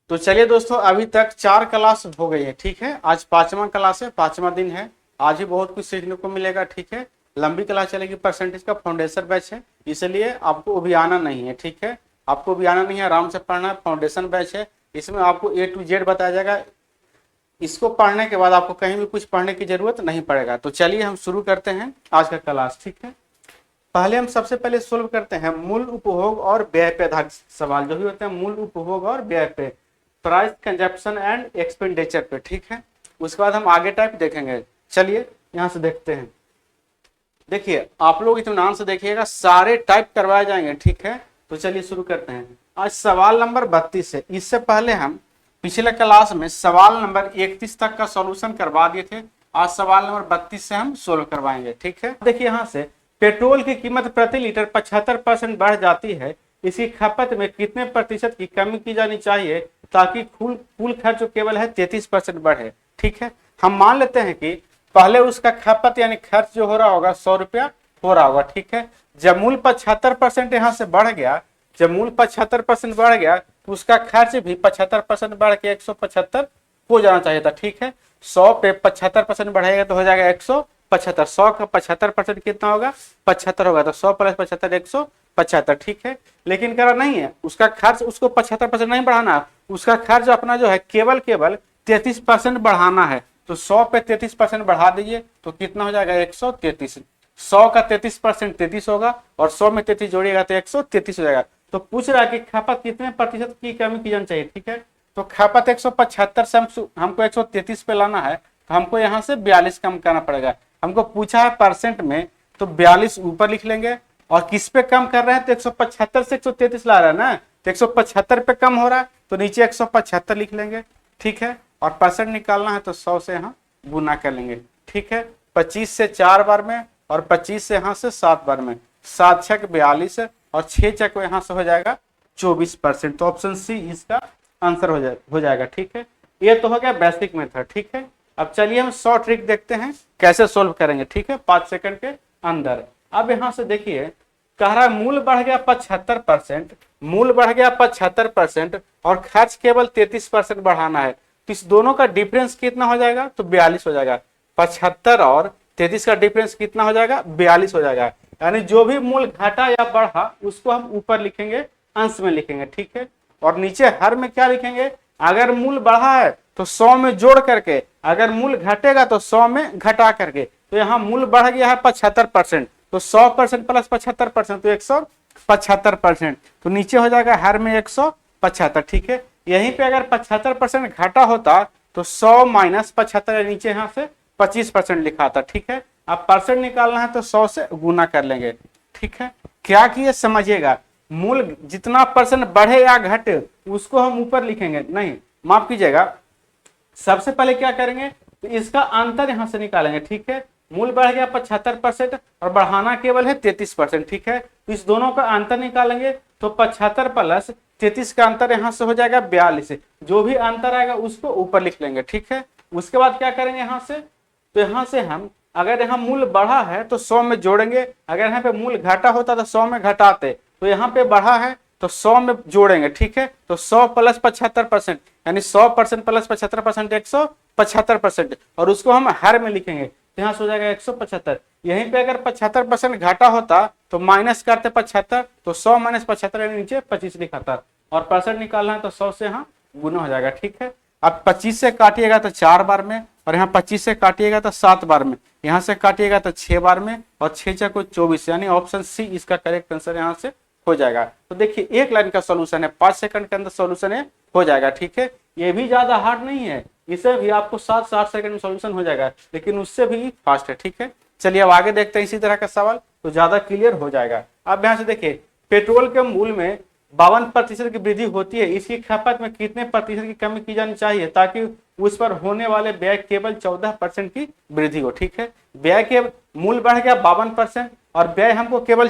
तो चलिए दोस्तों, अभी तक 4 क्लास हो गई है। ठीक है, आज 5वां क्लास है, 5वां दिन है। आज ही बहुत कुछ सीखने को मिलेगा। ठीक है, लंबी क्लास चलेगी, परसेंटेज का फाउंडेशन बैच है, इसलिए आपको अभी आना नहीं है। ठीक है, आपको अभी आना नहीं है, आराम से पढ़ना है। फाउंडेशन बैच है, इसमें आपको A to Z बताया जाएगा। इसको पढ़ने के बाद आपको कहीं भी कुछ पढ़ने की जरूरत नहीं पड़ेगा। तो चलिए हम शुरू करते हैं आज का क्लास। ठीक है, पहले हम सबसे पहले सोल्व करते हैं मूल उपभोग और व्यय पे आधारित सवाल जो भी होते हैं, मूल उपभोग और व्यय पे, प्राइस कंजप्शन एंड एक्सपेंडिचर पे। ठीक है, उसके बाद हम आगे टाइप देखेंगे। चलिए यहां से देखते हैं। देखिए, आप लोग इत्मीनान से देखिएगा, सारे टाइप करवाए जाएंगे। ठीक है, तो चलिए शुरू करते हैं। आज सवाल नंबर 32 है। इससे पहले हम पिछले क्लास में सवाल नंबर 31 तक का सॉल्यूशन करवा दिए थे। आज सवाल नंबर 32 से हम सोल्व करवाएंगे। ठीक है, देखिए यहां से पेट्रोल की कीमत प्रति लीटर 75% बढ़ जाती है, इसकी खपत में कितने प्रतिशत की कमी की जानी चाहिए ताकि कुल खर्च जो केवल है 33% बढ़े। ठीक है, हम मान लेते हैं कि पहले उसका खपत यानी खर्च जो हो रहा होगा 100 रुपया हो रहा होगा। ठीक है, जब मूल 75% यहाँ से बढ़ गया, जब मूल 75% बढ़ गया तो उसका खर्च भी 75% बढ़ के 175 हो जाना चाहिए था। ठीक है, 100 पे 75% बढ़ेगा तो हो जाएगा 175। 100 का 75% कितना होगा? 75 होगा। तो 100 प्लस 75 175। ठीक है, लेकिन करा नहीं है, उसका खर्च उसको 75% नहीं बढ़ाना, उसका खर्च अपना जो है केवल 33% बढ़ाना है। तो 100 पे 33% बढ़ा दीजिए तो कितना हो जाएगा? 133। 100 का 33% 33 होगा और 100 में 33 जोड़िएगा तो 133 हो जाएगा। तो पूछ रहा है कि खपत कितने प्रतिशत की कमी की जानी चाहिए। ठीक है, तो खपत 175 से हमको 133 पे लाना है, तो हमको यहाँ से 42 कम करना पड़ेगा। हमको पूछा है परसेंट में, तो 42 ऊपर लिख लेंगे। और किस पे कम कर रहे हैं? तो 175 से 133 ला रहा है ना, तो 175 पे कम हो रहा है तो नीचे 175 लिख लेंगे। ठीक है, और परसेंट निकालना है तो 100 से यहाँ गुना कर लेंगे। ठीक है, 25 से 4 बार में और 25 से यहाँ से 7 बार में, 7 छक 42 और 6 चक यहाँ से हो जाएगा 24%। तो ऑप्शन सी इसका आंसर हो जाएगा। ठीक है, ये तो हो गया बेसिक मेथड। ठीक है, अब चलिए हम शॉर्ट ट्रिक देखते हैं कैसे सोल्व करेंगे। ठीक है, 5 सेकंड के अंदर। अब यहां से देखिए, कह रहा है मूल बढ़ गया 75%, मूल बढ़ गया 75% और खर्च केवल 33% बढ़ाना है। तो इस दोनों का डिफरेंस कितना हो जाएगा? तो 42 हो जाएगा। 75 और 33 का डिफरेंस कितना हो जाएगा? 42 हो जाएगा। यानी जो भी मूल घटा या बढ़ा उसको हम ऊपर लिखेंगे, अंश में लिखेंगे। ठीक है, और नीचे हर में क्या लिखेंगे? अगर मूल बढ़ा है तो 100 में जोड़ करके, अगर मूल घटेगा तो 100 में घटा करके। तो यहाँ मूल बढ़ गया है 75%, तो 100% प्लस 75% तो 175%। तो नीचे हो जाएगा हर में 175। ठीक है, यहीं पे अगर 75% घटा होता तो 100 माइनस 75, नीचे यहाँ से 25% लिखा था। ठीक है, अब परसेंट निकालना है तो 100 से गुना कर लेंगे। ठीक है, क्या किए समझिएगा, मूल जितना परसेंट बढ़े या घटे उसको हम ऊपर लिखेंगे नहीं, माफ कीजिएगा, सबसे पहले क्या करेंगे तो इसका अंतर यहां से निकालेंगे। ठीक है, मूल बढ़ गया 75% और बढ़ाना केवल है 33%। ठीक है, तो इस दोनों का अंतर निकालेंगे तो 75 प्लस 33 का अंतर यहां से हो जाएगा 42। जो भी अंतर आएगा उसको ऊपर लिख लेंगे। ठीक है, उसके बाद क्या करेंगे यहां से, तो यहां से हम अगर यहाँ मूल बढ़ा है तो 100 में जोड़ेंगे, अगर यहाँ पे मूल घटा होता तो 100 में घटाते, तो यहाँ पे बढ़ा है तो 100 में जोड़ेंगे। ठीक है, तो 100 प्लस 75% यानी 100% प्लस 75% 175%, और उसको हम हर में लिखेंगे तो यहाँ से हो जाएगा 175। यहीं पे अगर 75% घाटा होता तो माइनस करते 75, तो 100 माइनस 75 नीचे 25 लिखा था, और परसेंट निकालना है तो 100 से यहाँ गुना हो जाएगा। ठीक है, अब 25 से काटिएगा तो 4 बार में, और यहाँ 25 से काटिएगा तो 7 बार में, यहाँ से काटिएगा तो 6 बार में, और 6 चौको 24, यानी ऑप्शन सी इसका करेक्ट आंसर यहाँ से हो जाएगा। तो देखिए एक लाइन का सॉल्यूशन है, 5 सेकंड के अंदर सॉल्यूशन है, हो जाएगा। ठीक है, ये भी ज्यादा हार्ड नहीं है, इसे भी आपको 7 सेकंड में सॉल्यूशन हो जाएगा, लेकिन उससे भी फास्ट है। ठीक है, चलिए अब आगे देखते हैं इसी तरह का सवाल, तो ज्यादा क्लियर हो जाएगा। अब यहाँ से देखिए, पेट्रोल के मूल में 52% की वृद्धि होती है, इसकी खपत में कितने प्रतिशत की कमी की जानी चाहिए ताकि उस पर होने वाले व्यय केवल 14% की वृद्धि हो। ठीक है, व्यय के मूल बढ़ गया 52% और व्यय हमको केवल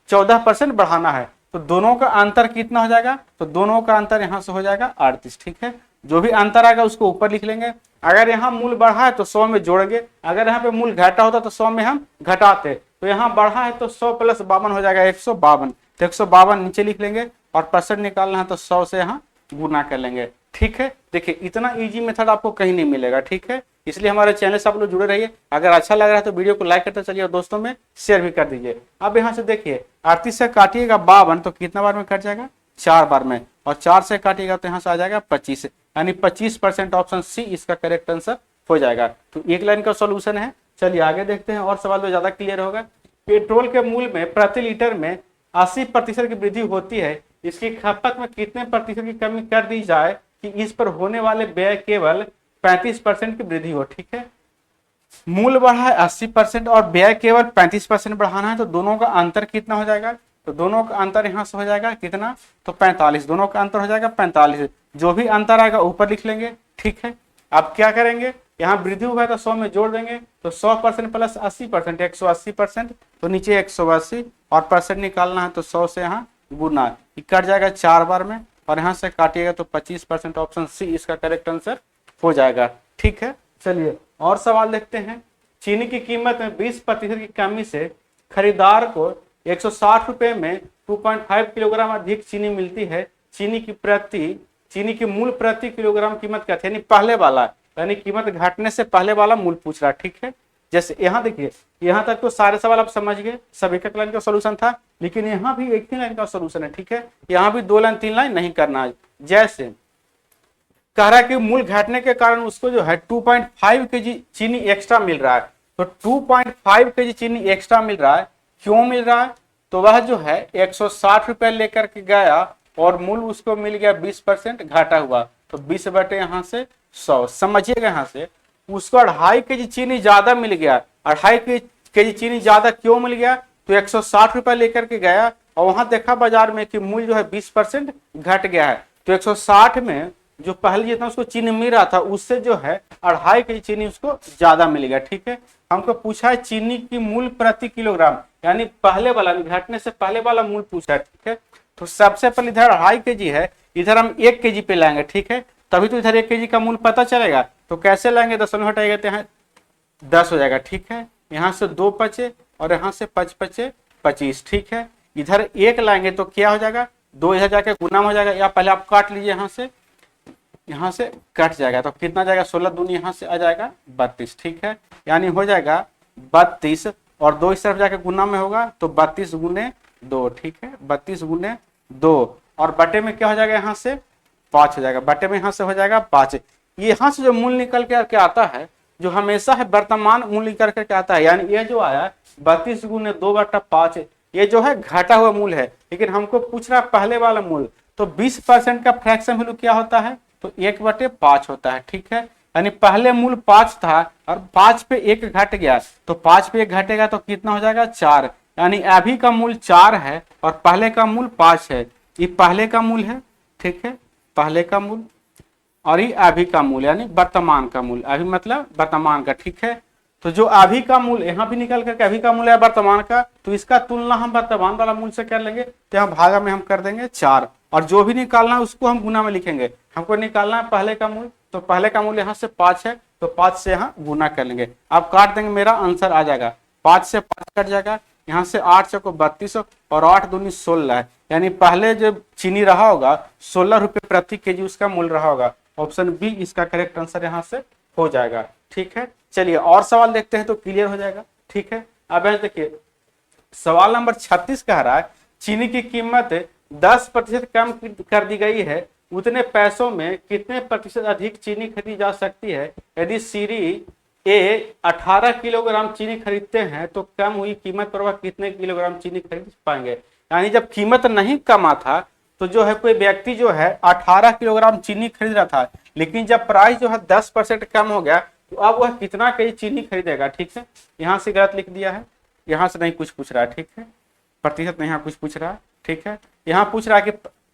14% बढ़ाना है, तो दोनों का अंतर कितना हो जाएगा? तो दोनों का अंतर यहाँ से हो जाएगा 38। ठीक है, जो भी अंतर आएगा उसको ऊपर लिख लेंगे। अगर यहाँ मूल बढ़ा है तो 100 में जोड़ेंगे, अगर यहाँ पे मूल घटा होता तो 100 में हम घटाते, तो यहाँ बढ़ा है तो 100 प्लस 52 हो जाएगा 152, तो 152 नीचे लिख लेंगे, और परसेंट निकालना है तो 100 से यहाँ गुना कर लेंगे। ठीक है। देखिए इतना इजी मेथड आपको कहीं नहीं मिलेगा, ठीक है। इसलिए हमारे चैनल से आप लोग जुड़े रहिए। अगर अच्छा लग रहा है तो वीडियो को लाइक करते चलिए और दोस्तों में शेयर भी कर दीजिए। अब यहाँ से देखिए 38 से काटिएगा 52 तो कितना बार में कट जाएगा, 4 बार में, और 4 से काटिएगा तो यहाँ से आ जाएगा 25, यानी 25%। ऑप्शन सी इसका करेक्ट आंसर हो जाएगा। तो एक लाइन का सोल्यूशन है। चलिए आगे देखते हैं और सवाल में ज्यादा क्लियर होगा। पेट्रोल के मूल्य में प्रति लीटर में 80% की वृद्धि होती है, इसकी खपत में कितने प्रतिशत की कमी कर दी जाए कि इस पर होने वाले व्यय केवल 35% की वृद्धि हो, ठीक है। मूल्य बढ़ा है 80% और व्यय केवल 35% बढ़ाना है, तो दोनों का अंतर कितना हो जाएगा, तो दोनों का अंतर यहां से हो जाएगा कितना, तो 45, दोनों का अंतर हो जाएगा 45। जो भी अंतर आएगा ऊपर लिख लेंगे, ठीक है। अब क्या करेंगे, यहाँ वृद्धि हुआ है तो 100 में जोड़ देंगे, तो 100% प्लस 80%, 180%, तो नीचे 180 और परसेंट निकालना है तो 100 से यहाँ गुना, कट जाएगा 4 बार में, और यहाँ से काटिएगा तो 25%। ऑप्शन सी इसका करेक्ट आंसर हो जाएगा, ठीक है। चलिए और सवाल देखते हैं। चीनी की कीमत में 20% की कमी से खरीदार को 160 रुपए में 2.5 किलोग्राम अधिक चीनी मिलती है। चीनी की मूल प्रति किलोग्राम कीमत क्या थी, यानी पहले वाला, यानी कीमत घटने से पहले वाला मूल पूछ रहा है, ठीक है। जैसे यहाँ देखिए, यहाँ तक तो सारे सवाल आप समझ गए, सब एक लाइन का सोल्यूशन था, लेकिन यहाँ भी एक ही लाइन का सोल्यूशन है, ठीक है। यहाँ भी 2 लाइन 3 लाइन नहीं करना है। जैसे कह रहा है कि मूल घटने के कारण उसको जो है 2.5 केजी चीनी एक्स्ट्रा मिल रहा है, तो 2.5 केजी चीनी एक्स्ट्रा मिल रहा है, क्यों मिल रहा है, तो वह जो है 160 रुपए लेकर के गया और मूल उसको मिल गया 20% घाटा हुआ, तो 20 बटे यहाँ से 100, समझिएगा। यहाँ से उसको 2.5 केजी चीनी ज्यादा मिल गया, 2.5 केजी चीनी ज्यादा क्यों मिल गया, तो 160 रुपए लेकर के गया और वहां देखा बाजार में कि मूल्य जो है 20% घट गया है, तो 160 में जो पहले जितना उसको चीनी मिल रहा था उससे जो है 2.5 केजी चीनी उसको ज्यादा मिल गया, ठीक है। हमको पूछा है चीनी की मूल प्रति किलोग्राम, यानी पहले वाला, घटने से पहले वाला मूल पूछा है, ठीक है। तो सबसे पहले इधर 2.5 केजी है, इधर हम 1 केजी पे लाएंगे, ठीक है, तभी तो इधर 1 केजी का मूल पता चलेगा। तो कैसे लाएंगे, दशमलव हटाएंगे तो यहाँ 10 हो जाएगा, ठीक है। यहाँ से 2 बचे और यहाँ से 5 बचे 25, ठीक है। इधर 1 लाएंगे तो क्या हो जाएगा, 2 इधर जाके गुना हो जाएगा, या पहले आप काट लीजिए, यहाँ से कट जाएगा तो कितना जाएगा, 16 दूनी यहाँ से आ जाएगा 32, ठीक है। यानी हो जाएगा 32 और 2 इस तरफ जाके गुना में होगा तो 32 गुने 2, ठीक है, 32 गुने 2, और बटे में क्या हो जाएगा, यहाँ से 5 हो जाएगा, बटे में यहाँ से हो जाएगा 5। यहाँ से जो मूल निकल के आता है, जो हमेशा है वर्तमान मूल निकल करके आता है, यानी ये जो आया 32 गुने 2/5, ये जो है घटा हुआ मूल है, लेकिन हमको पूछ रहा है पहले वाला मूल, तो 20% का फ्रैक्शन वैल्यू क्या होता है, तो 1/5 होता है, ठीक है। यानी पहले मूल 5 था और 5 पे 1 घट गया, तो 5 पे 1 घटेगा तो कितना हो जाएगा, 4, यानी अभी का मूल 4 है और पहले का मूल 5 है। ये पहले का मूल है, ठीक है, पहले का मूल, और ये अभी का मूल यानी वर्तमान का मूल, अभी मतलब वर्तमान का, ठीक है। तो जो अभी का मूल यहाँ भी निकल करके अभी का मूल है वर्तमान का, तो इसका तुलना हम वर्तमान वाला मूल से कर लेंगे, तो यहाँ भागा में हम कर देंगे 4, और जो भी निकालना है उसको हम गुना में लिखेंगे। हमको निकालना है पहले का मूल, तो पहले का मूल यहाँ से 5 है, तो 5 से यहाँ गुना कर लेंगे, अब काट देंगे, मेरा आंसर आ जाएगा 5 से 5 कट जाएगा, यहाँ से 8 से 32 और 8 दूनी 16 है, यानी पहले जो चीनी रहा होगा 16 रुपए प्रति केजी उसका मूल रहा होगा। ऑप्शन बी इसका करेक्ट आंसर यहाँ से हो जाएगा, ठीक है। चलिए और सवाल देखते हैं तो क्लियर हो जाएगा, ठीक है। अब देखिए सवाल नंबर 36 कह रहा है चीनी की कीमत 10% कम कर दी गई है, उतने पैसों में कितने प्रतिशत अधिक चीनी खरीदी जा सकती है। यदि सीरी ए 18 किलोग्राम चीनी खरीदते हैं तो कम हुई कीमत पर वह कितने किलोग्राम चीनी खरीद पाएंगे। यानी जब कीमत नहीं कमा था तो जो है कोई व्यक्ति जो है 18 किलोग्राम चीनी खरीद रहा था, लेकिन जब प्राइस जो है 10% कम हो गया तो अब वह कितना केजी चीनी खरीदेगा, ठीक है। यहाँ से गलत लिख दिया है, यहाँ से नहीं कुछ पूछ रहा है, ठीक है, प्रतिशत नहीं यहाँ कुछ पूछ रहा है, ठीक है। यहाँ पूछ रहा है कि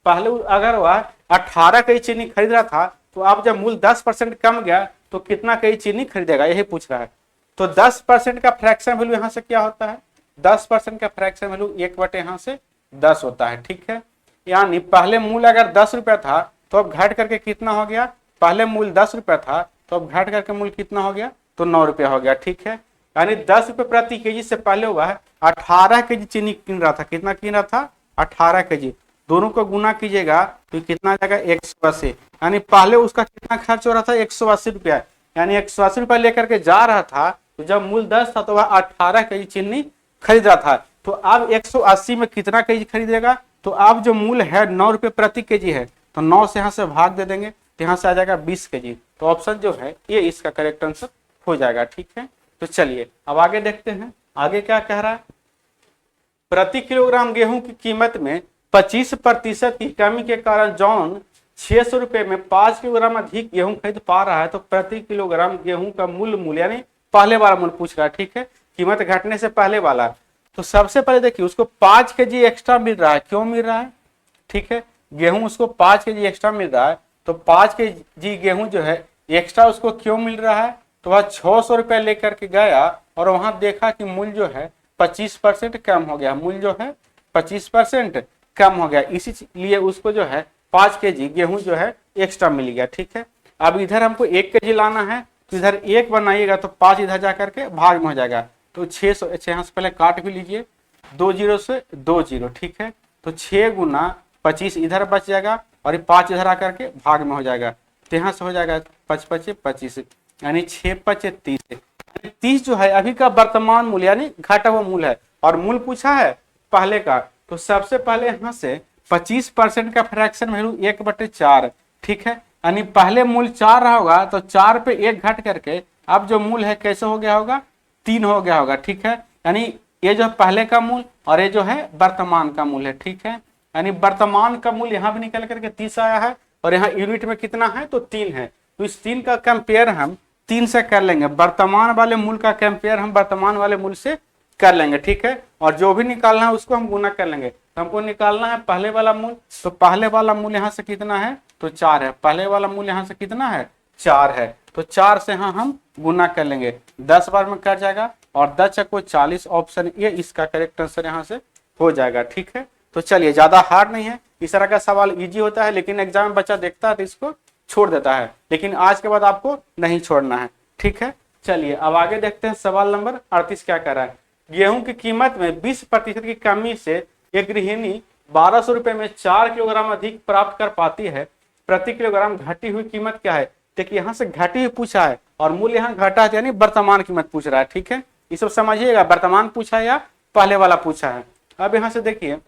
पहले अगर वह 18 केजी चीनी खरीद रहा था तो अब जब मूल 10% कम गया तो कितना केजी चीनी खरीदेगा, यही पूछ रहा है। तो 10% का फ्रैक्शन वैल्यू यहाँ से क्या होता है, 10% का फ्रैक्शन वैल्यू 1 यहाँ से 10 होता है, ठीक है। यानी पहले मूल अगर 10 रुपया था तो अब घट करके कितना हो गया, पहले मूल 10 रुपया था तो अब घट करके मूल कितना हो गया, तो 9 रुपया हो गया, ठीक है। यानी 10 रुपये प्रति केजी से पहले हुआ है 18 केजी चीनी किन रहा था, कितना किन रहा था, 18 केजी, दोनों को गुना कीजिएगा तो कितना आ जाएगा 180। यानी पहले उसका कितना खर्च हो रहा था 180 रुपया, यानी 180 रुपया लेकर के जा रहा था, तो जब मूल 10 था तो वह 18 केजी चीनी खरीद रहा था। तो अब 180 में कितना केजी खरीदेगा, तो अब जो मूल है 9 रुपये प्रति केजी है, तो 9 से यहाँ से भाग दे देंगे तो यहाँ से आ जाएगा 20 केजी। तो ऑप्शन जो है ये इसका करेक्ट आंसर हो जाएगा। ठीक है, तो चलिए अब आगे देखते हैं, आगे क्या कह रहा है। प्रति किलोग्राम गेहूं की कीमत में 25% की कमी के कारण जॉन 600 रुपए में 5 किलोग्राम अधिक गेहूं खरीद पा रहा है, तो प्रति किलोग्राम गेहूं का मूल्य यानी पहले वाला मूल्य पूछ रहा है। ठीक है, कीमत घटने से पहले वाला। तो सबसे पहले देखिए उसको 5 केजी एक्स्ट्रा मिल रहा है, क्यों मिल रहा है, ठीक है, गेहूं उसको 5 केजी एक्स्ट्रा मिल रहा है, तो 5 केजी गेहूं जो है एक्स्ट्रा उसको क्यों मिल रहा है, तो वह 600 रुपया लेकर के गया और वहां देखा कि मूल्य जो है 25% कम हो गया, मूल्य जो है 25% कम हो गया, इसीलिए उसको जो है 5 केजी गेहूं जो है एक्स्ट्रा मिल गया। ठीक है, अब इधर हमको 1 केजी लाना है, तो इधर 1 बनाइएगा तो 5 इधर जाकर के भाग में हो जाएगा, तो 600, यहाँ से पहले काट भी लीजिए, 2 0 से 2 0। ठीक है, तो 6 गुना 25 इधर बच जाएगा और 5 इधर आकर के भाग में हो जाएगा, तो यहाँ से हो जाएगा 5 5 25, यानी 6 5 30। 30 जो है अभी का वर्तमान मूल्य यानी घटा हुआ मूल्य है, और मूल्य पूछा है पहले का, तो सबसे पहले यहाँ से 25% का फ्रैक्शन वैल्यू 1/4। ठीक है, यानी पहले मूल्य 4 रहा होगा, तो 4 पे 1 घट करके अब जो मूल्य है कैसे हो गया होगा, 3 हो गया होगा। ठीक है, यानी ये जो पहले का मूल्य और ये जो है वर्तमान का मूल्य है। ठीक है, यानी वर्तमान का मूल्य यहाँ भी निकल करके 30 आया है, और यहाँ यूनिट में कितना है, तो 3 है, तो इस 3 का कंपेयर हम 3 से कर लेंगे, वर्तमान वाले मूल्य का कंपेयर हम वर्तमान वाले मूल्य से कर लेंगे। ठीक है, और जो भी निकालना है उसको हम गुना कर लेंगे, तो हमको निकालना है पहले वाला मूल्य, तो पहले वाला मूल्य यहाँ से कितना है, तो 4 है, पहले वाला मूल्य यहाँ से कितना है, 4 है, तो 4 से यहाँ हम गुना कर लेंगे, 10 बार में कट जाएगा और 10 को 40, ऑप्शन ए इसका करेक्ट आंसर यहाँ से हो जाएगा। ठीक है, तो चलिए ज्यादा हार्ड नहीं है, इस तरह का सवाल इजी होता है, लेकिन एग्जाम में बच्चा देखता है तो इसको छोड़ देता है, लेकिन आज के बाद आपको नहीं छोड़ना है। ठीक है, चलिए अब आगे देखते हैं, सवाल नंबर 38 क्या कह रहा है। गेहूं की कीमत में 20% की कमी से एक गृहिणी 1200 रुपए में 4 किलोग्राम अधिक प्राप्त कर पाती है, प्रति किलोग्राम घटी हुई कीमत क्या है। देखिए यहाँ से घटी हुई पूछा है और मूल्य यहाँ घटा है, यानी वर्तमान कीमत पूछ रहा है। ठीक है, ये सब समझिएगा, वर्तमान पूछा है या पहले वाला पूछा है। अब यहाँ से देखिए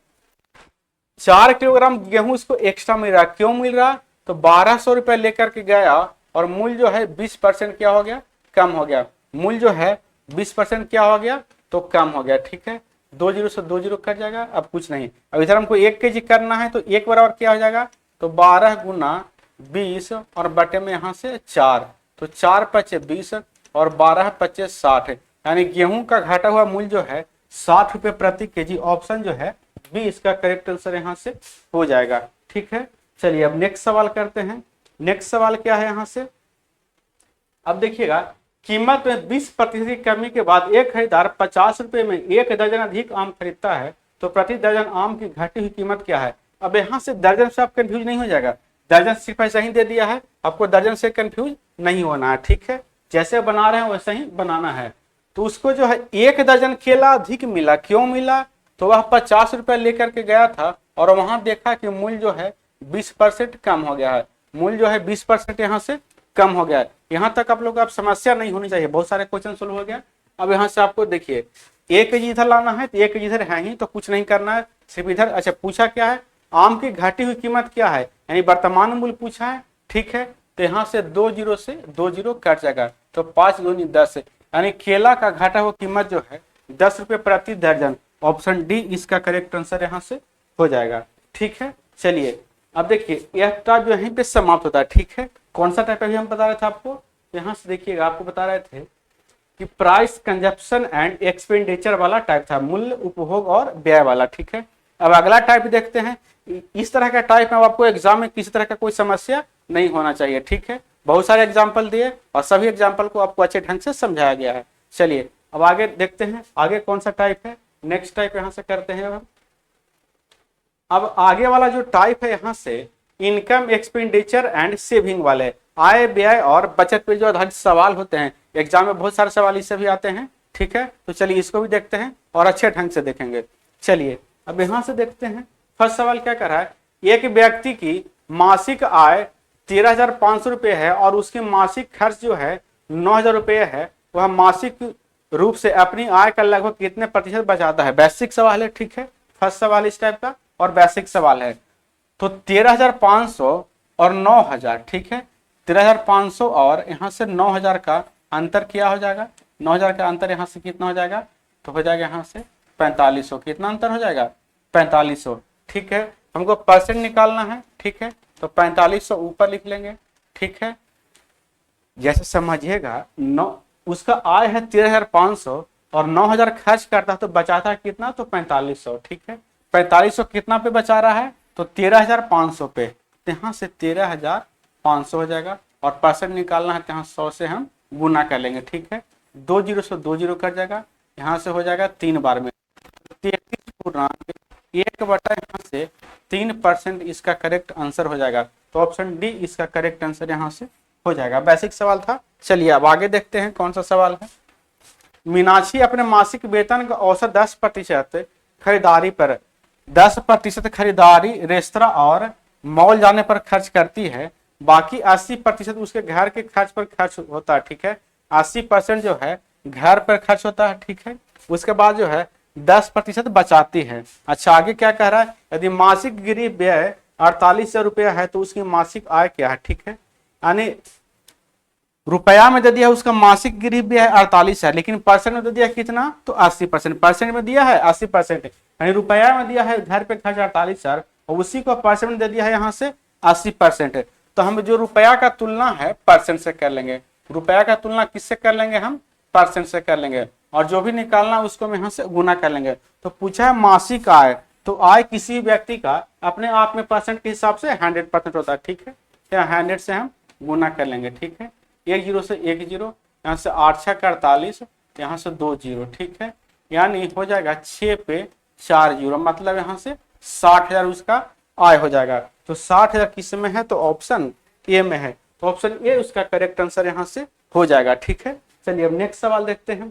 4 किलोग्राम गेहूं इसको एक्स्ट्रा मिल रहा है, क्यों मिल रहा, तो 1200 रुपए लेकर के गया और मूल्य जो है 20% क्या हो गया, कम हो गया, मूल्य जो है 20% क्या हो गया, तो कम हो गया। ठीक है, 2 0 से 2 0 कट जाएगा, अब कुछ नहीं। अब इधर हमको 1 केजी करना है, तो 1 बराबर क्या हो जाएगा, तो 12 गुना 20 और बटे में यहाँ से 4, तो 4 5 20 और 12 5 60, यानी गेहूं का घटा हुआ मूल्य जो है 60 रुपए प्रति केजी, ऑप्शन जो है बी इसका करेक्ट आंसर यहाँ से हो जाएगा। ठीक है, चलिए अब नेक्स्ट सवाल करते हैं। नेक्स्ट सवाल क्या है यहाँ से, अब देखिएगा कीमत में 20% की कमी के बाद एक खरीदार 50 रुपए में 1 दर्जन अधिक आम खरीदता है, तो प्रति दर्जन आम की घटी हुई कीमत क्या है। अब यहाँ से दर्जन से आप कंफ्यूज नहीं हो जाएगा, दर्जन सिर्फ ऐसा ही दे दिया है, आपको दर्जन से कंफ्यूज नहीं होना है। ठीक है, जैसे बना रहे हैं वैसे ही बनाना है। तो उसको जो है 1 दर्जन केला अधिक मिला, क्यों मिला, तो वह 50 रुपए लेकर के गया था और वहां देखा कि मूल्य जो है 20% कम हो गया है, मूल्य जो है 20% यहाँ से कम हो गया है। यहाँ तक आप लोग आप समस्या नहीं होनी चाहिए, बहुत सारे क्वेश्चन सोल्व हो गया। अब यहाँ से आपको देखिए 1 केजी इधर लाना है, तो 1 केजी इधर है ही, तो कुछ नहीं करना है, सिर्फ इधर। अच्छा पूछा क्या है, आम की घटी हुई कीमत क्या है, यानी वर्तमान मूल्य पूछा है। ठीक है, तो यहाँ से 2 0 से 2 0 कट जाएगा, तो 5 दूनी 10, यानी केला का घटा हुआ कीमत जो है 10 रुपए प्रति दर्जन, ऑप्शन डी इसका करेक्ट आंसर यहाँ से हो जाएगा। ठीक है, चलिए अब देखिए यह टाइप जो यहीं पे समाप्त होता है। ठीक है, कौन सा टाइप अभी हम बता रहे थे आपको, यहाँ से देखिएगा, आपको बता रहे थे कि प्राइस कंजप्शन एंड एक्सपेंडिचर वाला टाइप था, मूल्य उपभोग और व्यय वाला। ठीक है, अब अगला टाइप देखते हैं। इस तरह का टाइप में आपको एग्जाम में किसी तरह का कोई समस्या नहीं होना चाहिए। ठीक है, बहुत सारे एग्जाम्पल दिए और सभी एग्जाम्पल को आपको अच्छे ढंग से समझाया गया है। चलिए अब आगे देखते हैं, आगे कौन सा टाइप है, नेक्स्ट टाइप यहाँ से करते हैं। अब आगे वाला जो टाइप है यहाँ से इनकम एक्सपेंडिचर एंड सेविंग वाले, आय व्यय और बचत पे जो आधारित सवाल होते हैं, एग्जाम में बहुत सारे सवाल इससे भी आते हैं। ठीक है, तो चलिए इसको भी देखते हैं और अच्छे ढंग से देखेंगे। चलिए अब यहाँ से देखते हैं, फर्स्ट सवाल क्या कर रहा है, एक व्यक्ति की मासिक आय 13,500 रुपये है और उसके मासिक खर्च जो है 9,000 रुपये है, वह मासिक रूप से अपनी आय का लगभग कितने प्रतिशत बचाता है। बेसिक सवाल है, ठीक है, फर्स्ट सवाल इस टाइप का और बेसिक सवाल है। तो 13,500 और 9,000, ठीक है, 13,500 और यहाँ से 9,000 का अंतर क्या हो जाएगा, 9,000 का अंतर यहाँ से कितना हो जाएगा, तो हो जाएगा यहाँ से 4500। कितना अंतर हो जाएगा, 4500, ठीक है। हमको परसेंट निकालना है, ठीक है, तो 4500 ऊपर लिख लेंगे, ठीक है। जैसे समझिएगा, उसका आय है 13,500 और 9,000 खर्च करता है तो बचाता है कितना, तो 4500, ठीक है। 4500 कितना पे बचा रहा है, तो 13,500 पे, तो यहाँ से 13,500 हो जाएगा और परसेंट निकालना है तो यहाँ 100 से हम गुना कर लेंगे, ठीक है। 2 जीरो से 2 जीरो कट जाएगा, यहाँ से हो जाएगा 3 बार में 33/1 यहाँ से 3% इसका करेक्ट आंसर हो जाएगा। तो ऑप्शन डी इसका करेक्ट आंसर यहाँ से हो जाएगा। बेसिक सवाल था। चलिए अब आगे देखते हैं कौन सा सवाल है। मीनाक्षी अपने मासिक वेतन का औसत 10% खरीदारी पर 10% खरीदारी रेस्तरां और मॉल जाने पर खर्च करती है, बाकी 80% उसके घर के खर्च पर खर्च होता है, ठीक है। 80% जो है घर पर खर्च होता है, ठीक है। उसके बाद जो है 10% बचाती है। अच्छा आगे क्या कह रहा है, यदि मासिक गृह व्यय 48,000 रुपया है तो उसकी मासिक आय क्या है, ठीक है। यानी रुपया में दे दिया उसका मासिक गृह व्यय 48 है, लेकिन परसेंट में दे दिया कितना, तो 80%। परसेंट में दिया है 80%, यानी रुपया में दिया है घर पे खर्च 48,000 और उसी को परसेंट में दे दिया है यहाँ से 80%। तो हम जो रुपया का तुलना है परसेंट से कर लेंगे, रुपया का तुलना किससे कर लेंगे, हम परसेंट से कर लेंगे और जो भी निकालना उसको हम यहाँ से गुना कर लेंगे। तो पूछा है मासिक आय, तो आय किसी व्यक्ति का अपने आप में परसेंट के हिसाब से 100% होता है, ठीक है। 100 से हम गुना कर लेंगे, ठीक है। 1 जीरो से 1 जीरो, यहाँ से 8 6 का 48, यहाँ से 2 जीरो, ठीक है। यानी हो जाएगा 6 पे 4 जीरो, मतलब यहाँ से 60,000 उसका आय हो जाएगा। तो 60,000 किस में है, तो ऑप्शन ए में है। तो ऑप्शन ए उसका करेक्ट आंसर यहाँ से हो जाएगा, ठीक है। चलिए अब नेक्स्ट सवाल देखते हैं।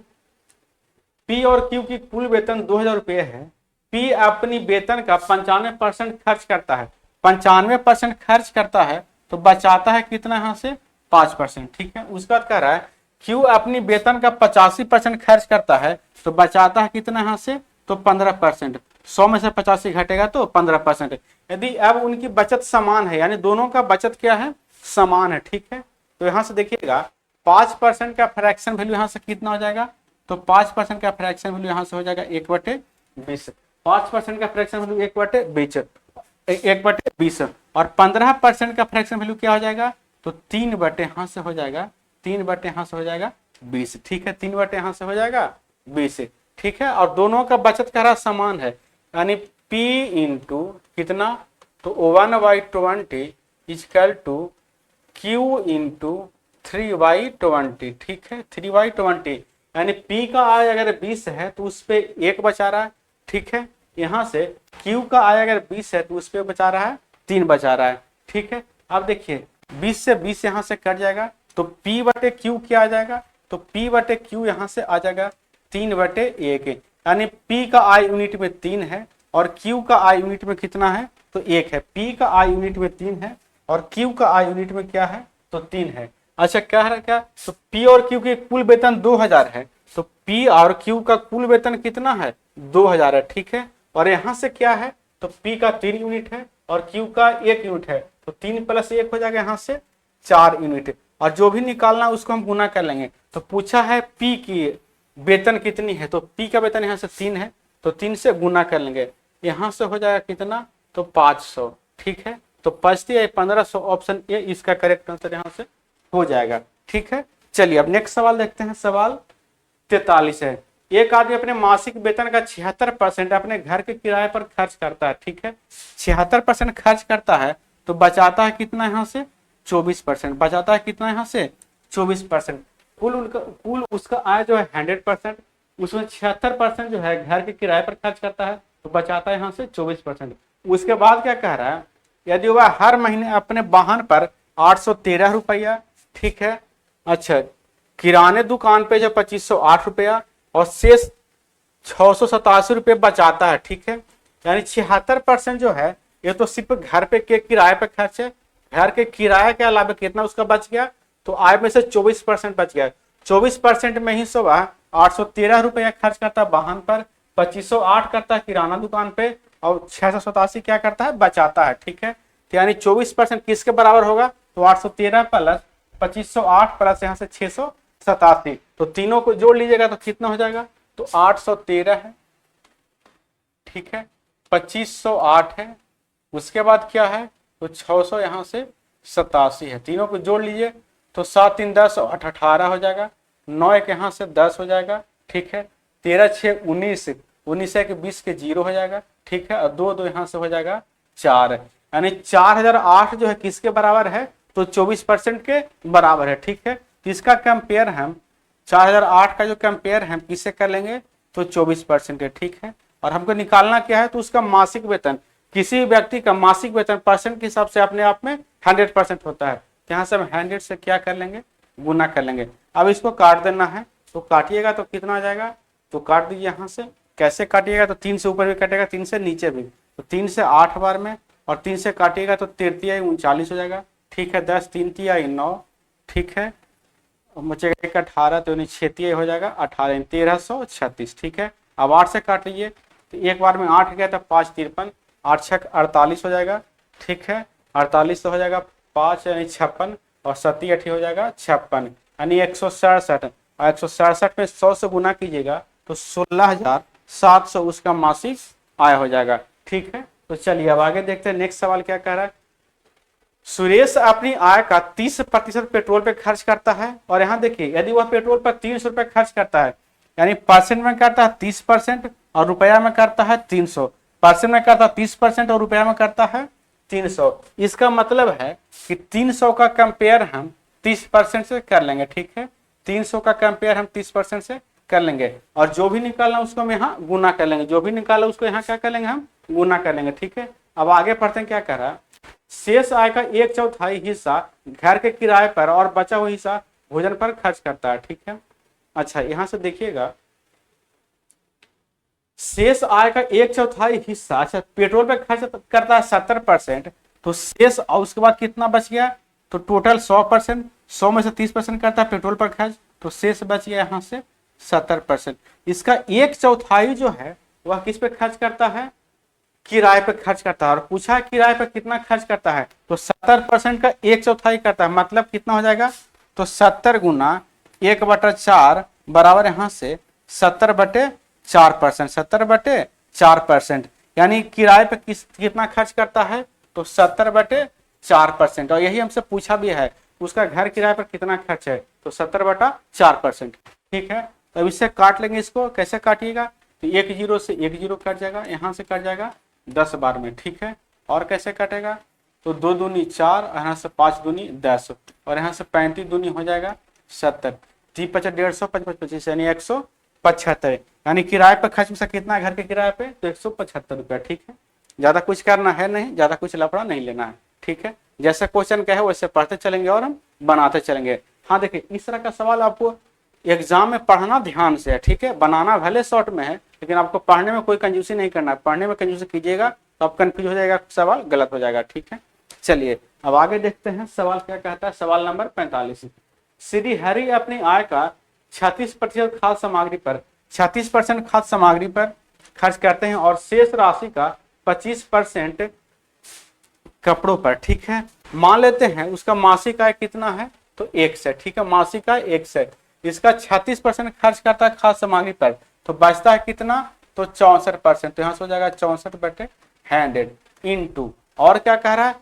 पी और क्यू की कुल वेतन 2,000 रुपये है। पी अपनी वेतन का 95% खर्च करता है, 95% खर्च करता है तो बचाता है कितना, यहाँ से 5%, ठीक है। उसका कह रहा है क्यू अपनी वेतन का 85% खर्च करता है तो बचाता है कितना, यहाँ से तो 15%। 100 में से 85 घटेगा तो 15%। यदि अब उनकी बचत समान है, यानी दोनों का बचत क्या है, समान है, ठीक है। तो यहाँ से देखिएगा 5% का फ्रैक्शन वैल्यू यहाँ से कितना हो जाएगा, तो 5% का फ्रैक्शन वैल्यू यहाँ से हो जाएगा 1/20। 5% का फ्रैक्शन वैल्यू 1/20 और 15% का फ्रैक्शन वैल्यू क्या हो जाएगा, तो 3/, यहाँ से हो जाएगा 3/, यहाँ से हो जाएगा 20, ठीक है। 3/, यहाँ से हो जाएगा 20, ठीक है। और दोनों का बचत का रहा समान है, यानी P इंटू कितना, तो 1/20 इजकल टू Q इंटू 3/20, ठीक है। 3/20 यानी P का आय अगर 20 है तो उस पे 1 बचा रहा है, ठीक है। यहाँ से Q का आय अगर 20 है तो उस पे बचा रहा है 3 बचा रहा है, ठीक है। अब देखिए 20 से 20 यहाँ से कट जाएगा तो P/Q क्या आ जाएगा, तो P/Q यहाँ से आ जाएगा 3/1, यानी P का आय यूनिट में 3 है और Q का आय यूनिट में कितना है, तो 1 है। P का आय यूनिट में 3 है और Q का आय यूनिट में क्या है, तो 3 है। अच्छा क्या है क्या, तो P और Q की कुल वेतन 2,000 है, तो P और Q का कुल वेतन कितना है, 2,000 है, ठीक है। और यहाँ से क्या है, तो P का 3 यूनिट है और Q का 1 यूनिट है, तो 3 + 1 हो जाएगा यहाँ से 4 यूनिट और जो भी निकालना उसको हम गुना कर लेंगे। तो पूछा है P की वेतन कितनी है, तो P का वेतन यहाँ से 3 है तो 3 से गुना कर लेंगे, यहाँ से हो जाएगा कितना, तो 500, ठीक है। तो 1500, ऑप्शन ए इसका करेक्ट आंसर यहाँ से हो जाएगा, ठीक है। चलिए अब नेक्स्ट सवाल देखते हैं। सवाल 43 है। एक आदमी अपने मासिक वेतन का 76% अपने घर के किराए पर खर्च करता है, ठीक है। 76% खर्च करता है तो बचाता है कितना, यहाँ से 24%। बचाता है कितना, यहाँ से 24%। कुल उसका आय जो है 100%, उसमें 76% जो है घर के किराए पर खर्च करता है तो बचाता है यहाँ से 24%। उसके बाद क्या कह रहा है, यदि वह हर महीने अपने वाहन पर 813 रुपया, ठीक है। अच्छा किराने दुकान पे जो 2508 रुपया और शेष 687 रुपये बचाता है, ठीक है। यानी 76% जो है ये तो सिर्फ घर पे के किराए पे खर्च है। घर के किराए के अलावा कितना उसका बच गया, तो आय में से 24% बच गया। 24% में ही सुबह 813 रुपया खर्च करता है वाहन पर, 2508 करता है किराना दुकान पे, और 687 क्या करता है, बचाता है। ठीक है, तो यानी 24% किसके बराबर होगा, तो 813 प्लस 2508 प्लस यहाँ से 687, तो तीनों को जोड़ लीजिएगा तो कितना हो जाएगा, तो 813 है। ठीक है, 2508 है, उसके बाद क्या है, तो 600 यहाँ से 87 है। तीनों को जोड़ लीजिए तो 7 3 10 8 18 हो जाएगा, 9 एक यहाँ से 10 हो जाएगा। ठीक है, 13 6 19, 19 एक 20 के 0 हो जाएगा। ठीक है, और 2 2 यहाँ से हो जाएगा 4, यानी 4008 जो है किसके बराबर है, तो 24% के बराबर है। ठीक है, तो इसका कंपेयर हम 4008 का जो कंपेयर हम किससे कर लेंगे, तो 24% है। ठीक है, और हमको निकालना क्या है, तो उसका मासिक वेतन, किसी व्यक्ति का मासिक वेतन परसेंट के हिसाब से अपने आप में 100% होता है। यहाँ से हम 100 से क्या कर लेंगे, गुना कर लेंगे। अब इसको काट देना है, तो काटिएगा तो कितना आ जाएगा, तो काट दीजिए। यहाँ से कैसे काटिएगा, तो 3 से ऊपर भी कटेगा, 3 से नीचे भी, तो 3 से 8 बार में, और 3 से काटिएगा तो 3 3 39 हो जाएगा। ठीक है, 10 3 3 9, ठीक है, बचेगा 1 18, तो 6 हो जाएगा 18, 1336। ठीक है, अब 8 से काट लीजिए, तो एक बार में 8 गया तो 5 53, 8 6 48 हो जाएगा। ठीक है, 48 तो हो जाएगा 5 यानी 56, और 7 8 हो जाएगा 56, यानी 167, और 167 में 100 से गुना कीजिएगा तो 16,700 उसका मासिक आय हो जाएगा। ठीक है, तो चलिए अब आगे देखते हैं नेक्स्ट सवाल क्या कह रहा है। सुरेश अपनी आय का 30% पेट्रोल पे खर्च करता है, और यहाँ देखिए यदि वह पेट्रोल पर 300 रुपए खर्च करता है, यानी परसेंट में करता है 30% और रुपया में करता है 300, परसेंट में करता है 30% और रुपया में करता है 300। इसका मतलब है कि 300 का कंपेयर हम 30% से कर लेंगे। ठीक है, 300 का कंपेयर हम 30% से कर लेंगे, और जो भी निकालना उसको हम यहाँ गुना कर लेंगे, जो भी निकाला उसको यहाँ क्या कर लेंगे, हम गुना कर लेंगे। ठीक है, अब आगे पढ़ते हैं क्या कर रहा है। शेष आय का 1/4 हिस्सा घर के किराए पर और बचा हुआ हिस्सा भोजन पर खर्च करता है। ठीक है, अच्छा यहां से देखिएगा, शेष आय का 1/4 हिस्सा, अच्छा पेट्रोल पे खर्च करता है 70%, तो शेष और उसके बाद कितना बच गया, तो टोटल 100%, 100 में से 30% करता है पेट्रोल पर खर्च, तो शेष बच गया यहाँ से 70%। इसका 1/4 जो है वह किस पे खर्च करता है, किराए पे खर्च करता है, और पूछा है किराए पे कितना खर्च करता है, तो 70% का 1/4 करता है, मतलब कितना हो जाएगा, तो 70 गुना 1/4 बराबर यहाँ से 70/4%, 70/4%, यानी किराए पे कितना खर्च करता है, तो 70/4%। और यही हमसे पूछा भी है उसका घर किराए पर कितना खर्च है, तो 70/4%। ठीक है, तो इससे काट लेंगे, इसको कैसे काटिएगा, तो 1 0 से 1 0 कट जाएगा, यहाँ से कट जाएगा 10 बार में। ठीक है, और कैसे कटेगा, तो 2 दूनी 4, यहाँ से 5 दूनी 10, और यहाँ से 35 दूनी हो जाएगा 70, 3 5 150, 5 5 25, यानी 175, यानी किराए पर खर्च में कितना घर के किराए पे, तो 175 रुपया। ठीक है, ज्यादा कुछ करना है नहीं, ज्यादा कुछ लफड़ा नहीं लेना है। ठीक है, जैसे क्वेश्चन का है वैसे पढ़ते चलेंगे और हम बनाते चलेंगे। हाँ देखिए, इस तरह का सवाल आपको एग्जाम में पढ़ना ध्यान से है। ठीक है, बनाना भले शॉर्ट में है, लेकिन आपको पढ़ने में कोई कंजूसी नहीं करना है। पढ़ने में कंजूसी कीजिएगा तो आप कंफ्यूज हो जाएगा, सवाल गलत हो जाएगा। ठीक है, चलिए अब आगे देखते हैं सवाल क्या कहता है। सवाल नंबर 45, श्री हरि अपनी आय का 36% खाद्य सामग्री पर 36% खाद्य सामग्री पर खर्च करते हैं, और शेष राशि का 25% कपड़ों पर। ठीक है, मान लेते हैं उसका मासिक आय कितना है, तो 1 से। ठीक है, मासिक आय 1 से, इसका 36% खर्च करता है खाद्य सामग्री पर, तो बचता है कितना, तो 64%, तो यहाँ से हो जाएगा 64/100 इंटू, और क्या कह रहा है,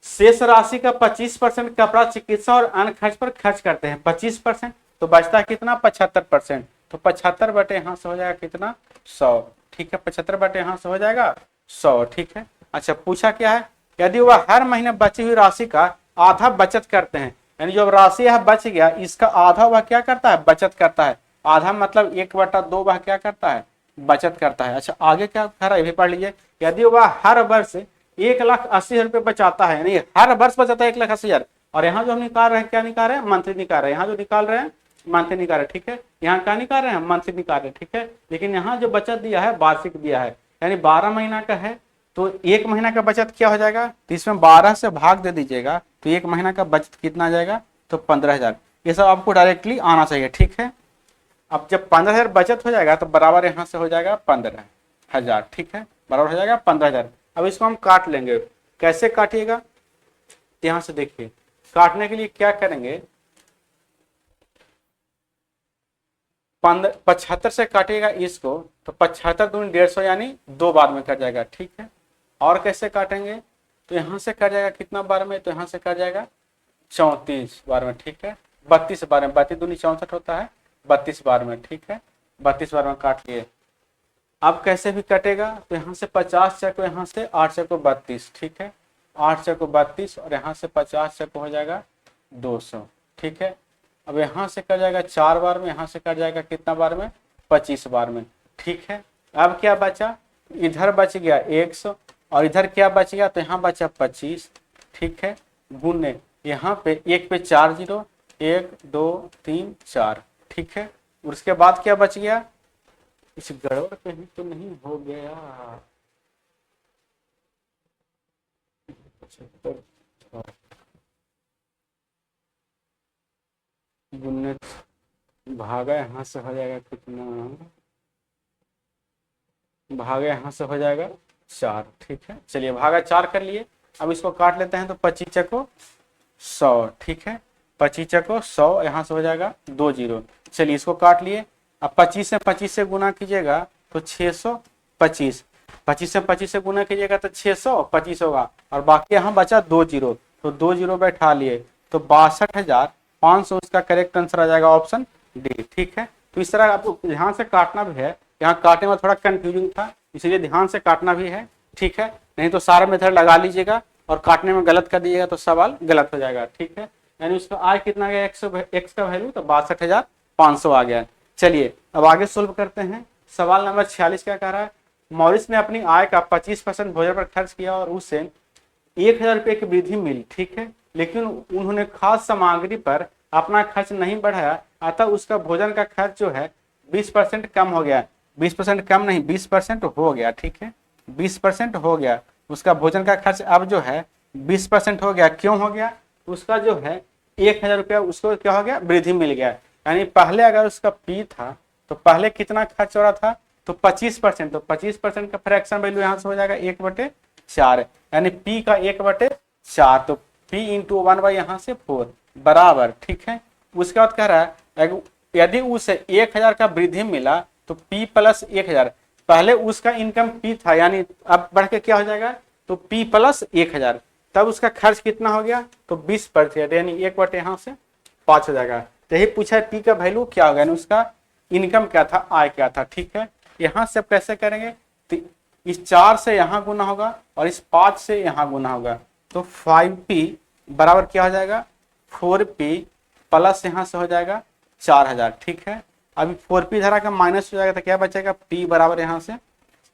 शेष राशि का 25% कपड़ा चिकित्सा और अन्य खर्च पर खर्च करते हैं, 25%, तो बचता है कितना, 75%, तो 75 बटे यहाँ से हो जाएगा कितना, 100। ठीक है, 75 बटे यहाँ से हो जाएगा 100। ठीक है, अच्छा पूछा क्या है, यदि वह हर महीने बची हुई राशि का आधा बचत करते हैं, यानी जो राशि यह बच गया इसका आधा वह क्या करता है, बचत करता है। आधा मतलब 1/2 वह क्या करता है, बचत करता है। अच्छा आगे क्या कह रहा है, ये भी पढ़ लीजिए, यदि वह हर वर्ष 1,80,000 रुपये बचाता है, यानी हर वर्ष बचाता है 1,80,000, और यहाँ जो हम निकाल रहे हैं क्या निकाल रहे हैं, मंथली निकाल रहे हैं, यहाँ जो निकाल रहे हैं मंथली निकाल रहे हैं। ठीक है, यहाँ क्या निकाल रहे हैं, मंथली निकाल रहे हैं। ठीक है, लेकिन यहाँ जो बचत दिया है वार्षिक दिया है, यानी 12 महीना का है तो एक महीना का बचत क्या हो जाएगा, तो इसमें 12 से भाग दे दीजिएगा तो एक महीना का बचत कितना आ जाएगा, तो 15,000। ये सब आपको डायरेक्टली आना चाहिए, ठीक है। अब जब 15,000 बचत हो जाएगा तो बराबर यहाँ से हो जाएगा 15,000, ठीक है, बराबर हो जाएगा 15,000। अब इसको हम काट लेंगे, कैसे काटिएगा, यहाँ से देखिए, काटने के लिए क्या करेंगे, 75 से काटिएगा इसको तो 75 दूनी 150 यानी 2 बार में कट जाएगा, ठीक है। और कैसे काटेंगे, तो यहाँ से कट जाएगा कितना बार में, तो यहाँ से कट जाएगा 34 बार में, ठीक है, 32 बार में, 32 दूनी 64 होता है, 32 बार में, ठीक है, 32 बार में काट लिए। अब कैसे भी कटेगा, तो यहाँ से 50 चको, यहाँ से 8 चको 32, ठीक है, 8 चको 32 और यहाँ से 50 चको हो जाएगा 200, ठीक है। अब यहाँ से कट जाएगा 4 बार में, यहाँ से कट जाएगा कितना बार में, 25 बार में, ठीक है। अब क्या बचा, इधर बच गया 100 और इधर क्या बच गया, तो यहाँ बचा 25, ठीक है, गुने यहाँ पे 1 पे 4 0, 1 2 3 4, ठीक है। उसके बाद क्या बच गया, इस गड़बड़ कहीं तो नहीं हो गया, 75 गुने भागा यहाँ से हो जाएगा कितना, भागा यहाँ से हो जाएगा 4, ठीक है। चलिए भागा 4 कर लिए। अब इसको काट लेते हैं तो 25 चको 100, ठीक है, 25 चको 100, यहाँ से हो जाएगा 2 0। चलिए इसको काट लिए। अब 25 से गुना कीजिएगा तो 625, 25 से गुना कीजिएगा तो 625 होगा और बाकी यहाँ बचा 2 0, तो 2 0 बैठा लिए तो 62,500 इसका करेक्ट आंसर आ जाएगा ऑप्शन डी, ठीक है। तो इस तरह आपको ध्यान से काटना भी है, यहाँ काटने में थोड़ा कंफ्यूजिंग था इसलिए ध्यान से काटना भी है, ठीक है, नहीं तो सारा मेथड लगा लीजिएगा और काटने में गलत कर दीजिएगा तो सवाल गलत हो जाएगा, ठीक है। यानी उसका आय कितना गया, एक्स का वैल्यू तो 62,500 आ गया। चलिए अब आगे सोल्व करते हैं। सवाल नंबर 46 क्या कह रहा है, मॉरिस ने अपनी आय का 25% भोजन पर खर्च किया और उसे 1,000 रुपये की वृद्धि मिली, ठीक है, लेकिन उन्होंने खाद्य सामग्री पर अपना खर्च नहीं बढ़ाया, अतः उसका भोजन का खर्च जो है 20% कम हो गया, 20% कम नहीं 20% हो गया, ठीक है, 20% हो गया, उसका भोजन का खर्च अब जो है 20% हो गया। क्यों हो गया, उसका जो है 1,000 रुपया उसको क्या हो गया, वृद्धि मिल गया। यानी पहले अगर उसका पी था तो पहले कितना खर्च हो रहा था, तो 25%, तो 25% का फ्रैक्शन वैल्यू यहाँ से हो जाएगा 1/4, यानी पी का 1/4, तो पी इंटू 1 यहाँ से 4 बराबर, ठीक है। उसके बाद कह रहा है यदि उसे 1,000 का वृद्धि मिला तो पी प्लस 1,000, पहले उसका इनकम पी था यानी अब बढ़ के क्या हो जाएगा, तो पी प्लस 1,000, तब उसका खर्च कितना हो गया, तो 20%, यानी 1/5 यहाँ से 5 हो जाएगा। तो यही पूछा है पी का वैल्यू क्या होगा, यानी उसका इनकम क्या था, आय क्या था, ठीक है। यहाँ से अब कैसे करेंगे, तो इस 4 से यहाँ गुना होगा और इस 5 से यहाँ गुना होगा, तो 5p बराबर क्या हो जाएगा, 4p प्लस यहाँ से हो जाएगा 4,000, ठीक है। अभी 4p धरा का माइनस हो जाएगा तो क्या बचेगा, p बराबर यहाँ से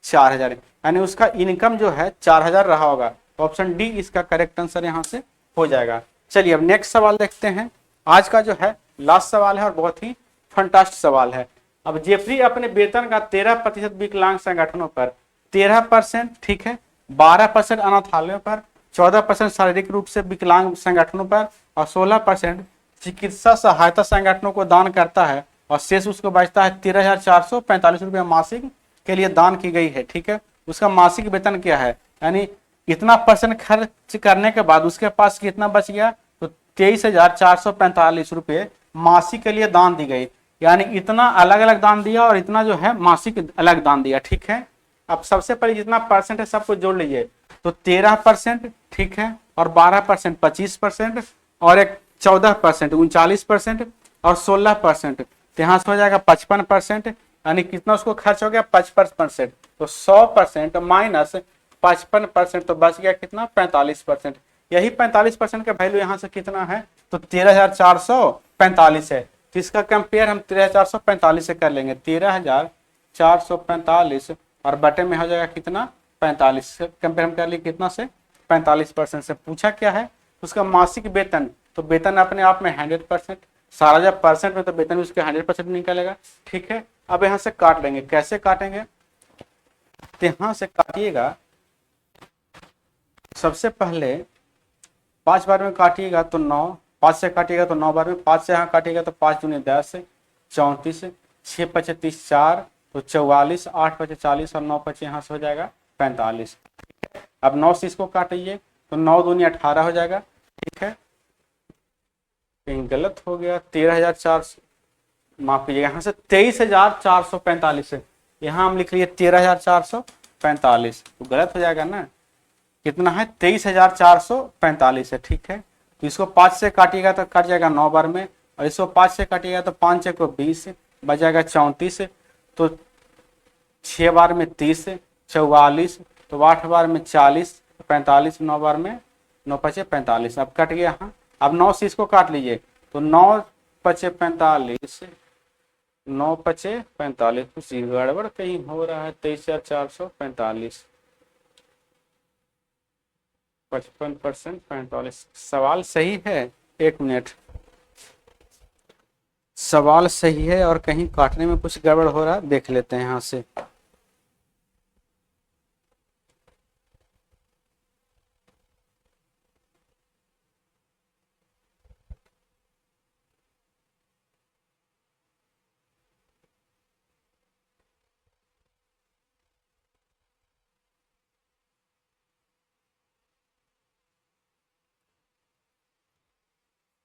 4,000, यानी उसका इनकम जो है 4,000 रहा होगा। ऑप्शन डी इसका करेक्ट आंसर यहाँ से हो जाएगा। चलिए अब नेक्स्ट सवाल देखते हैं। आज का जो है लास्ट सवाल है और बहुत ही फंटास्टिक सवाल है। अब जेफरी अपने वेतन का 13% विकलांग संगठनों पर, 13%, ठीक है, 12% अनाथालयों पर, 14% शारीरिक रूप से विकलांग संगठनों पर और 16% चिकित्सा सहायता संगठनों को दान करता है और शेष उसको बचता है 13,445 रुपये मासिक के लिए दान की गई है, ठीक है। उसका मासिक वेतन क्या है, यानी इतना % खर्च करने के बाद उसके पास कितना बच गया, तो 23,445 रुपये मासिक के लिए दान दी गई, यानी इतना अलग अलग दान दिया और इतना जो है मासिक अलग दान दिया, ठीक है। अब सबसे पहले जितना परसेंट है सबको जोड़ लीजिए, तो 13%, ठीक है, और 12% 25% और एक 14% 39% और 16%, तो यहाँ से हो जाएगा 55%, यानी कितना उसको खर्च हो गया 55%, तो 100% माइनस 55%, तो बच गया कितना 45%। यही 45% का वैल्यू यहाँ से कितना है, तो 13,445 है। तो इसका कंपेयर हम 13,445 से कर लेंगे, 13,445 और बटे में हो जाएगा कितना 45, कंपेयर हम कर लिए कितना से 45% से। पूछा क्या है, उसका मासिक वेतन, तो वेतन अपने आप में 100%, सारा जब परसेंट में तो वेतन भी उसके 100% निकलेगा, ठीक है। अब यहाँ से काट लेंगे, कैसे काटेंगे, तो यहाँ से काटिएगा, सबसे पहले 5 बार में काटिएगा तो 9, 5 से काटिएगा तो 9 बार में, 5 से यहाँ काटिएगा तो 5 दूनी 10, 34, 6 पचे 30, 4 तो 44, 8 पचे 40 और 9 पचे यहाँ से हो जाएगा 45। अब 9 से इसको काटिए तो 9 दूनी 18 हो जाएगा, ठीक है। कहीं गलत हो गया, 13,400, माफ कीजिएगा, यहाँ से 23,445 है, यहाँ हम लिख लिए 13,445, तो गलत हो जाएगा ना। कितना है, 23,445 है, ठीक है। तो इसको 5 से काटिएगा तो कट जाएगा 9 बार में, और इसको 5 से काटिएगा तो 5 को 20 बजाएगा 34, तो 6 बार में 30, 44, तो 8 बार में 40, 45, 9 बार में 9 पचे 45। अब कट गया यहाँ। अब 9 से इसको काट लीजिए तो 9 पचे 45, 9 पचे 45, कुछ गड़बड़ कहीं हो रहा है। 23,445, 55% 45। सवाल सही है, एक मिनट, सवाल सही है और कहीं काटने में कुछ गड़बड़ हो रहा है, देख लेते हैं यहाँ से।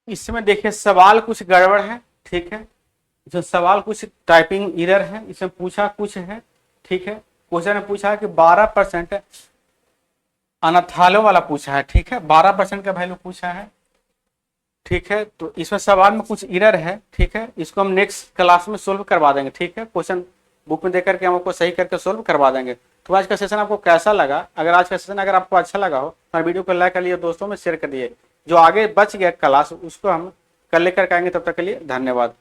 इसमें देखिए सवाल कुछ गड़बड़ है, ठीक है। जो सवाल कुछ टाइपिंग एरर है, इसमें पूछा कुछ है, ठीक है। क्वेश्चन में पूछा है कि 12% अनाथालो वाला पूछा है, ठीक है, 12% का वैल्यू पूछा है, ठीक है। तो इसमें सवाल में कुछ एरर है, ठीक है। इसको हम नेक्स्ट क्लास में सोल्व करवा देंगे, ठीक है। क्वेश्चन बुक में देख करके हम आपको सही करके सोल्व करवा देंगे। तो आज का सेशन आपको कैसा लगा? अगर आज का सेशन अगर आपको अच्छा लगा हो तो वीडियो को लाइक कर लिए, दोस्तों में शेयर कर दिए। जो आगे बच गया क्लास उसको हम कल लेकर के आएंगे, तब तक के लिए धन्यवाद।